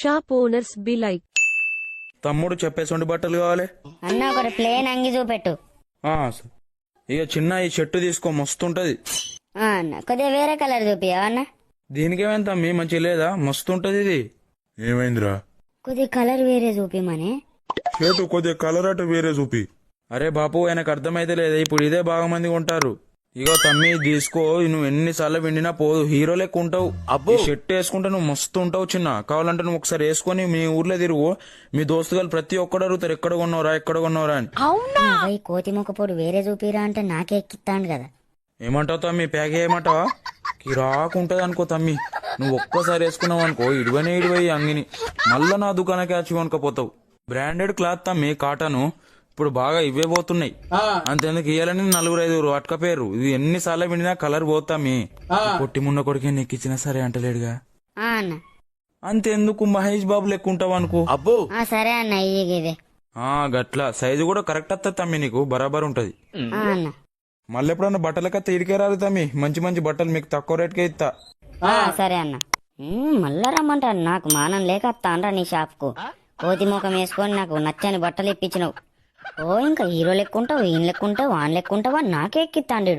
Shop owners be like. తమ్ముడు చెప్పేసొంటి బట్టలు కావాలి. అన్న ఒకటి ప్లేన్ అంగి చూపెట్టు. ఇక చిన్న ఈ షర్టు తీసుకో మస్తుంటది. అన్న కొద్దిగా వేరే కలర్ చూపియా అన్న. దీనికేమైంది తమ్మి మంచి లేదా మస్తుంటది ఇది. ఏమైందిరా? కొద్దిగా కలర్ వేరే చూపిమని. షర్టు కొద్దిగా కలర్ అటు వేరే చూపి. అరే బాపు ఆయనకు అర్థమైతే లేదా ఇప్పుడు ఇదే బాగా మంది కొంటారు. ఇగో తమ్మి తీసుకో, నువ్వు ఎన్నిసార్లు విండినా పోదు, హీరో లెక్క ఉంటావు. ఈ షర్ట్ వేసుకుంటే నువ్వు మస్తు ఉంటావు చిన్న. కావాలంటే నువ్వు ఒకసారి వేసుకొని మీ ఊర్లో తిరుగు, మీ దోస్తుగాలు ప్రతి ఒక్కడు అడుగుతారు ఎక్కడ కొన్నావురా అని. ఈ కోతి మొక్కపోడు వేరే చూపిరా అంటే నాకే ఎక్కిస్తాను కదా. ఏమంటావు తమ్మి, ప్యాక్ చేయమంటావా? కిరాకుంటది అనుకో తమ్మి. నువ్వు ఒక్కసారి వేసుకున్నావు అనుకో ఇడివై అంగిని మళ్ళా నా దుకాణానికి వచ్చి కొనుక్కపోతావు. బ్రాండెడ్ క్లాత్ తమ్మి, కాటను. ఇప్పుడు బాగా ఇవే పోతున్నాయి. అంతెందుకు ఇయ్యాలని 4-5 అట్కపోయారు. ఇది ఎన్నిసార్లు విండినా కలర్ పోతామి. పొట్టి మున్న కొడుకే నెక్కిచ్చినా సరే అంటలేడుగా. అన్న అంతెందుకు మహేష్ బాబు లెక్క ఉంటావు అనుకో. సరే అన్న ఇదే గట్లా సైజు కూడా కరెక్ట్ వస్తుంది తమ్మి, నీకు బరాబర్ ఉంటది. అన్న మళ్ళీ ఎప్పుడన్నా బట్టలకత్త ఇడికే రాదు తమ్మి, మంచి మంచి బట్టలు మీకు తక్కువ రేట్కే ఇస్తా. సరే అన్న. మళ్ళా రమ్మంటాను, నాకు మానం లేక వస్తానరా నీ షాప్ కు. కోతి ముఖం వేసుకొని నాకు నచ్చని బట్టలు ఇప్పించినావు. ఇంకా హీరో లెక్కుంటావు, ఈయన లెక్కుంటావు, వాన్ లెక్కుంటావా నాకే ఎక్కిస్తాండు.